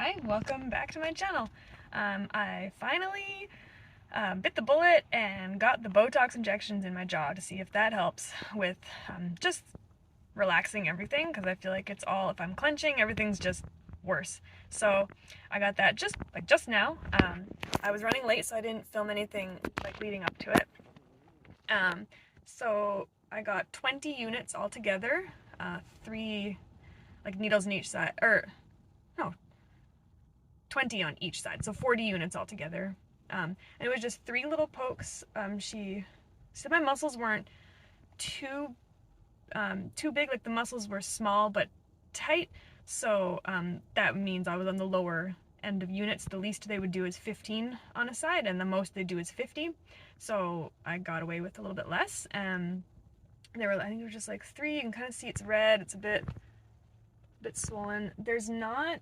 Hi, welcome back to my channel. I finally bit the bullet and got the Botox injections in my jaw to see if that helps with just relaxing everything, because I feel like it's all, if I'm clenching, everything's just worse. So I got that just now. I was running late, so I didn't film anything like leading up to it. So I got 20 units altogether, 3 like needles on each side, or no, 20 on each side, so 40 units altogether. And it was just 3 little pokes. She said my muscles weren't too big, like the muscles were small but tight, so that means I was on the lower end of units. The least they would do is 15 on a side, and the most they do is 50. So I got away with a little bit less. They were, I think they were just like 3. You can kind of see it's red. It's a bit swollen. There's not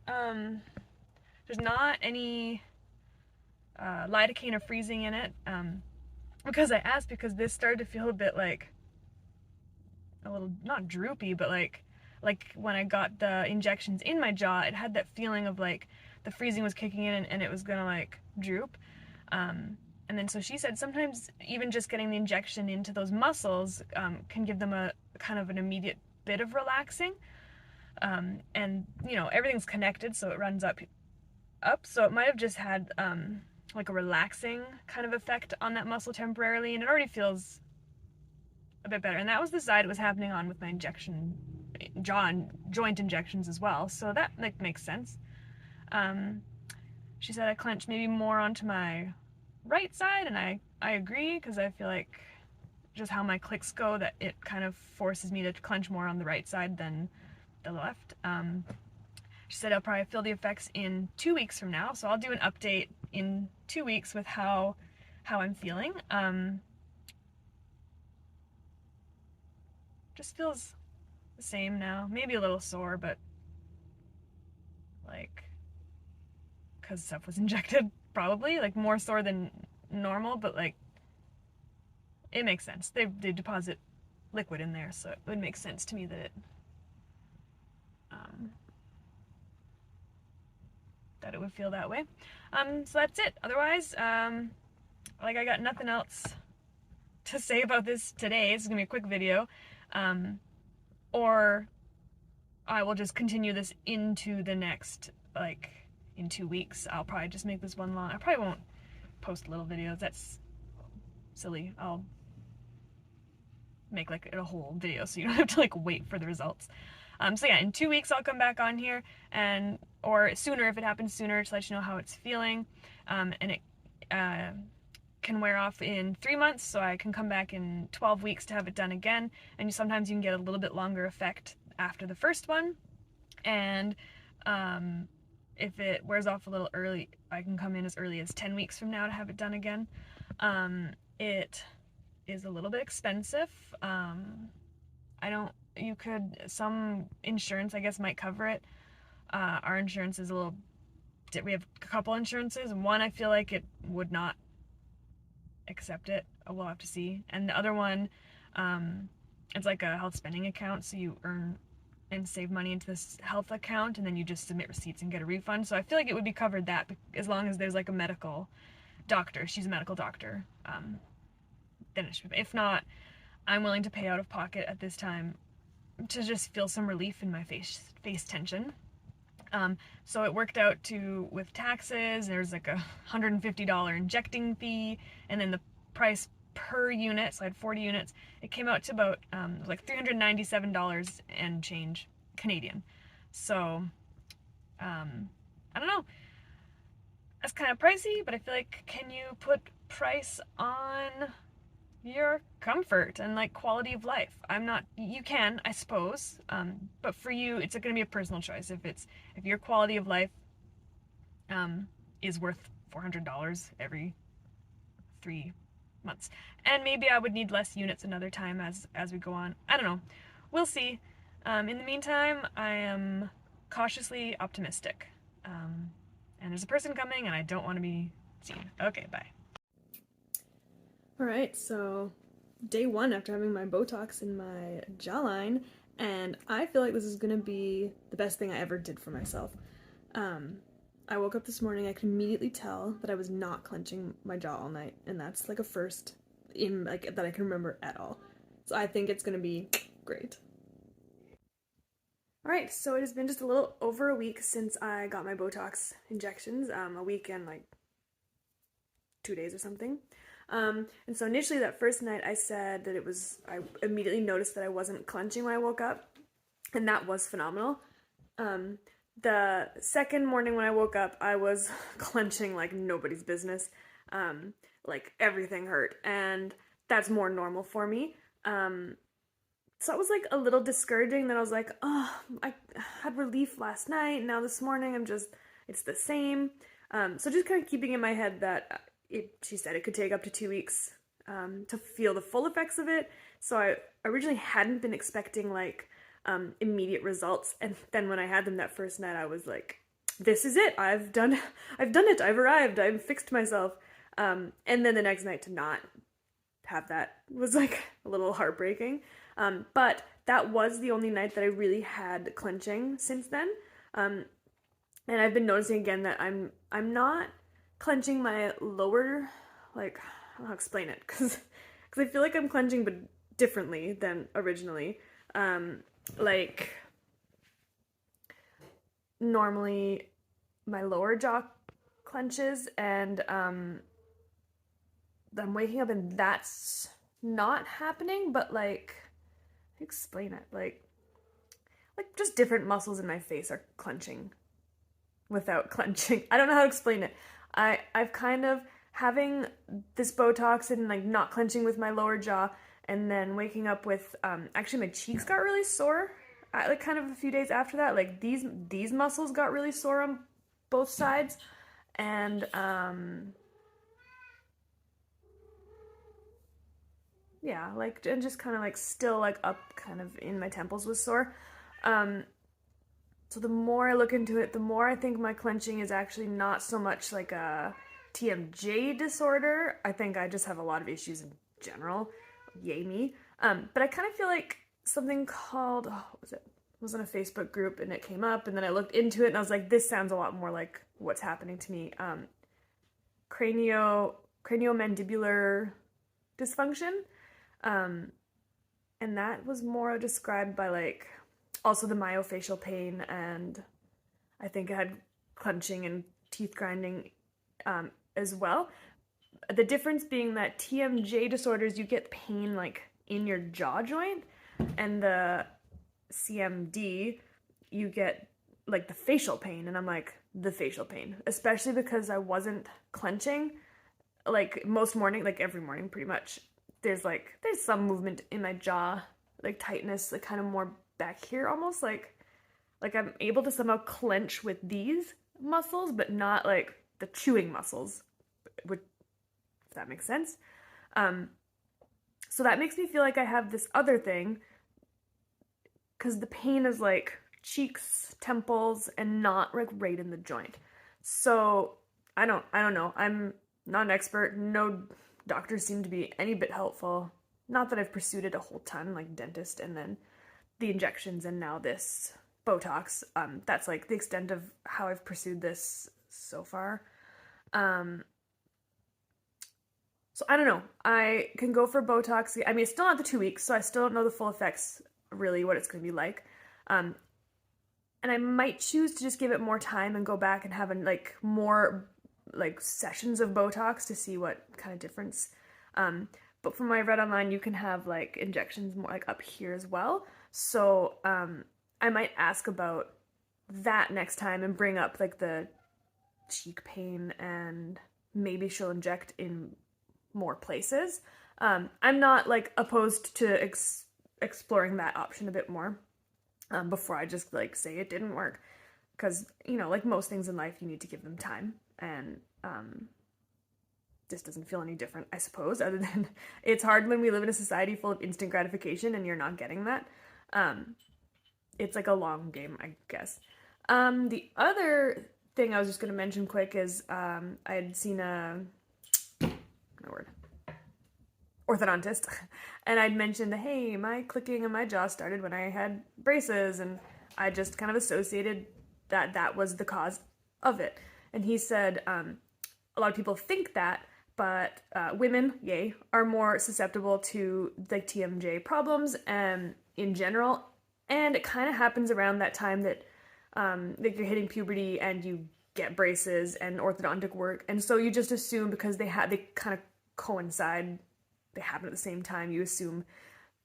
any lidocaine or freezing in it, because I asked, because this started to feel a bit like a little, not droopy, but like when I got the injections in my jaw, it had that feeling of like the freezing was kicking in and it was gonna like droop. And then so she said sometimes even just getting the injection into those muscles can give them a kind of an immediate bit of relaxing. And you know, everything's connected, so it runs up, so it might have just had like a relaxing kind of effect on that muscle temporarily, and it already feels a bit better. And that was the side it was happening on with my jaw and joint injections as well, so that like makes sense. She said I clench maybe more onto my right side, and I agree, because I feel like just how my clicks go, that it kind of forces me to clench more on the right side than the left. She said I'll probably feel the effects in 2 weeks from now, so I'll do an update in 2 weeks with how I'm feeling. Just feels the same now, maybe a little sore, but like, because stuff was injected, probably like more sore than normal, but like it makes sense. They deposit liquid in there, so it would make sense to me that it would feel that way. So that's it. Otherwise, like, I got nothing else to say about this today. This is gonna be a quick video, or I will just continue this into the next, like, in 2 weeks. I'll probably just make this one long. I probably won't post little videos. That's silly. I'll make like a whole video so you don't have to like wait for the results. So yeah, in 2 weeks I'll come back on here, and or sooner if it happens sooner, to let you know how it's feeling. And it can wear off in 3 months, so I can come back in 12 weeks to have it done again. And sometimes you can get a little bit longer effect after the first one. And if it wears off a little early, I can come in as early as 10 weeks from now to have it done again. It is a little bit expensive. Some insurance, I guess, might cover it. Our insurance is we have a couple insurances, and one I feel like it would not accept it. We'll have to see. And the other one, it's like a health spending account, so you earn and save money into this health account, and then you just submit receipts and get a refund. So I feel like it would be covered, that as long as there's like a medical doctor. She's a medical doctor. Then it should be. If not, I'm willing to pay out of pocket at this time to just feel some relief in my face tension. So it worked out to, with taxes, there's like a $150 injecting fee, and then the price per unit, so I had 40 units, it came out to about like $397 and change Canadian. So I don't know, that's kind of pricey, but I feel like, can you put price on your comfort and like quality of life? You can, I suppose, but for you it's going to be a personal choice. If your quality of life is worth $400 every 3 months, and maybe I would need less units another time as we go on. I don't know, we'll see. In the meantime, I am cautiously optimistic, and there's a person coming and I don't want to be seen. Okay, bye. Alright, so day 1 after having my Botox in my jawline, and I feel like this is gonna be the best thing I ever did for myself. I woke up this morning, I could immediately tell that I was not clenching my jaw all night, and that's like a first in like that I can remember at all. So I think it's gonna be great. All right, so it has been just a little over a week since I got my Botox injections, a week and like 2 days or something. And so initially that first night I said that I immediately noticed that I wasn't clenching when I woke up, and that was phenomenal. The second morning when I woke up, I was clenching like nobody's business. Like everything hurt, and that's more normal for me. So it was like a little discouraging. Then I was like, oh, I had relief last night. Now this morning, it's the same. So just kind of keeping in my head that she said it could take up to 2 weeks to feel the full effects of it. So I originally hadn't been expecting like immediate results, and then when I had them that first night, I was like, this is it. I've done it. I've arrived. I've fixed myself. And then the next night to not have that was like a little heartbreaking. But that was the only night that I really had clenching since then. And I've been noticing again that I'm not clenching my lower, like, I don't know how to explain it, because I feel like I'm clenching but differently than originally. Like, normally my lower jaw clenches, and I'm waking up and that's not happening, but like, explain it, like just different muscles in my face are clenching without clenching. I don't know how to explain it. I've kind of having this Botox and like not clenching with my lower jaw, and then waking up with actually my cheeks got really sore like kind of a few days after that. Like these muscles got really sore on both sides, and yeah, like, and just kind of like still like up kind of in my temples was sore. So the more I look into it, the more I think my clenching is actually not so much like a TMJ disorder. I think I just have a lot of issues in general. Yay me. But I kind of feel like something called, what was it? It was in a Facebook group and it came up, and then I looked into it and I was like, this sounds a lot more like what's happening to me. Craniomandibular dysfunction. And that was more described by like also the myofascial pain, and I think it had clenching and teeth grinding as well. The difference being that TMJ disorders, you get pain like in your jaw joint, and the CMD, you get like the facial pain, and I'm like, the facial pain, especially because I wasn't clenching like most morning, like every morning pretty much. There's some movement in my jaw, like tightness, like kind of more back here, almost like I'm able to somehow clench with these muscles, but not like the chewing muscles, if that makes sense. So that makes me feel like I have this other thing, because the pain is like cheeks, temples, and not like right in the joint. So I don't know. I'm not an expert. No doctors seem to be any bit helpful. Not that I've pursued it a whole ton, like dentist and then the injections and now this Botox. That's like the extent of how I've pursued this so far. So I don't know. I can go for Botox. I mean, it's still not the 2 weeks, so I still don't know the full effects, really, what it's going to be like. And I might choose to just give it more time and go back and have like more like sessions of Botox to see what kind of difference. But from what I read online, you can have like injections more like up here as well. So I might ask about that next time and bring up like the cheek pain, and maybe she'll inject in more places. I'm not like opposed to exploring that option a bit more before I just like say it didn't work, because like most things in life, you need to give them time, and this doesn't feel any different, I suppose, other than it's hard when we live in a society full of instant gratification and you're not getting that. It's like a long game, I guess. The other thing I was just going to mention quick is I had seen orthodontist, and I'd mentioned, hey, my clicking in my jaw started when I had braces, and I just kind of associated that was the cause of it. And he said a lot of people think that, but women, yay, are more susceptible to like TMJ problems in general. And it kind of happens around that time that like you're hitting puberty and you get braces and orthodontic work. And so you just assume because they kind of coincide, they happen at the same time, you assume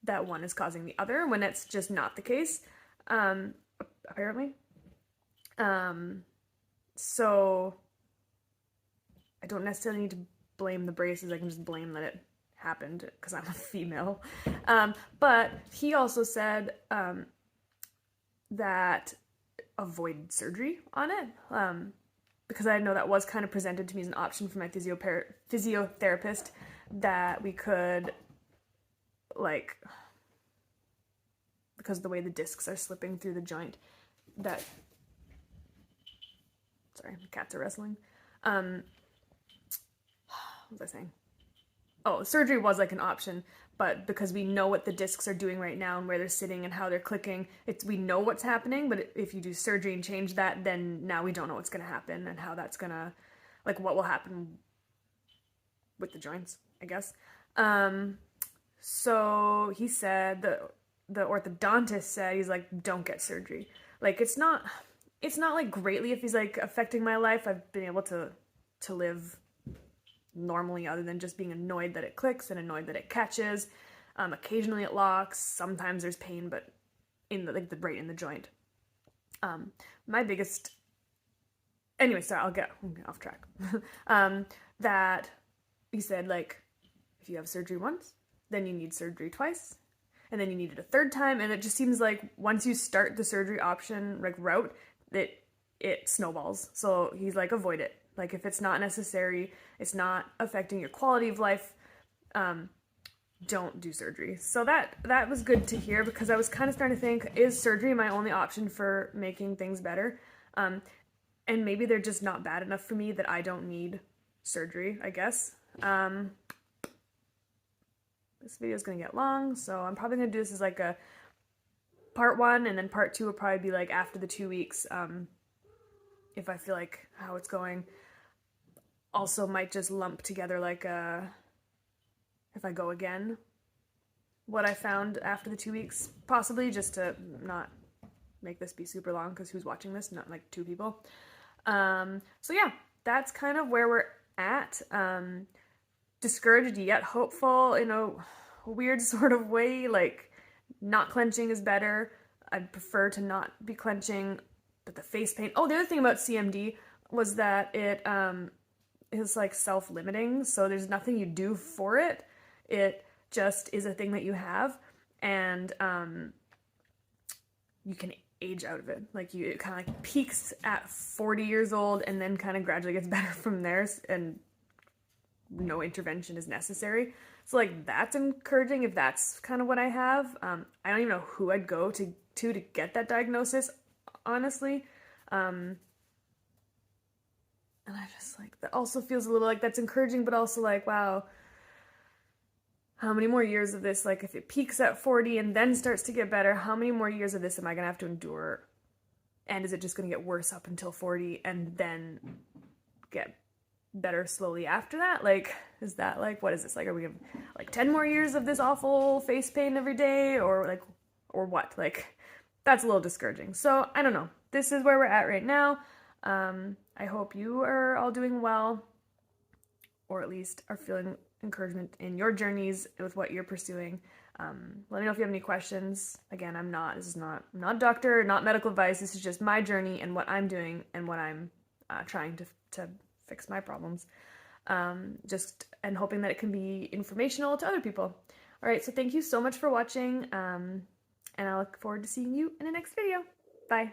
that one is causing the other when it's just not the case, apparently. So I don't necessarily need to blame the braces. I can just blame that it happened because I'm a female. But he also said that avoid surgery on it, because I know that was kind of presented to me as an option from my physiotherapist, that we could, like, because of the way the discs are slipping through the joint, that, sorry, the cats are wrestling. What was I saying? Oh, surgery was like an option, but because we know what the discs are doing right now and where they're sitting and how they're clicking, we know what's happening, but if you do surgery and change that, then now we don't know what's going to happen and how that's going to, like, what will happen with the joints, I guess. So he said, the orthodontist said, he's like, don't get surgery. Like, it's not like greatly if he's like affecting my life. I've been able to live normally, other than just being annoyed that it clicks and annoyed that it catches. Occasionally it locks. Sometimes there's pain, but in the right in the joint. My biggest, anyway, sorry, I'll get off track. That he said, like, if you have surgery once, then you need surgery twice, and then you need it a third time, and it just seems like once you start the surgery option, like, route, it snowballs. So he's like, avoid it. Like, if it's not necessary, it's not affecting your quality of life, don't do surgery. So that was good to hear, because I was kind of starting to think, is surgery my only option for making things better? And maybe they're just not bad enough for me that I don't need surgery, I guess. This video is going to get long, so I'm probably going to do this as like a part 1, and then part 2 will probably be like after the 2 weeks, if I feel like how it's going. Also might just lump together like if I go again, what I found after the 2 weeks, possibly, just to not make this be super long, because who's watching this? Not like 2 people. So yeah, that's kind of where we're at. Discouraged yet hopeful in a weird sort of way. Like, not clenching is better. I'd prefer to not be clenching, but the face paint. Oh, the other thing about CMD was that it is like self-limiting, so there's nothing you do for it. It just is a thing that you have, and you can age out of it. Like, it kind of like peaks at 40 years old and then kind of gradually gets better from there, and no intervention is necessary. So, like, that's encouraging if that's kind of what I have. I don't even know who I'd go to get that diagnosis, honestly. And I just, like, that also feels a little like that's encouraging, but also like, wow, how many more years of this? Like, if it peaks at 40 and then starts to get better, how many more years of this am I going to have to endure? And is it just going to get worse up until 40 and then get better slowly after that? Like, is that, like, what is this? Like, are we like 10 more years of this awful face pain every day, or like, or what? Like, that's a little discouraging. So I don't know. This is where we're at right now. I hope you are all doing well, or at least are feeling encouragement in your journeys with what you're pursuing. Let me know if you have any questions. Again, I'm not a doctor, not medical advice. This is just my journey and what I'm doing and what I'm trying to fix my problems. And hoping that it can be informational to other people. All right, so thank you so much for watching, and I look forward to seeing you in the next video. Bye.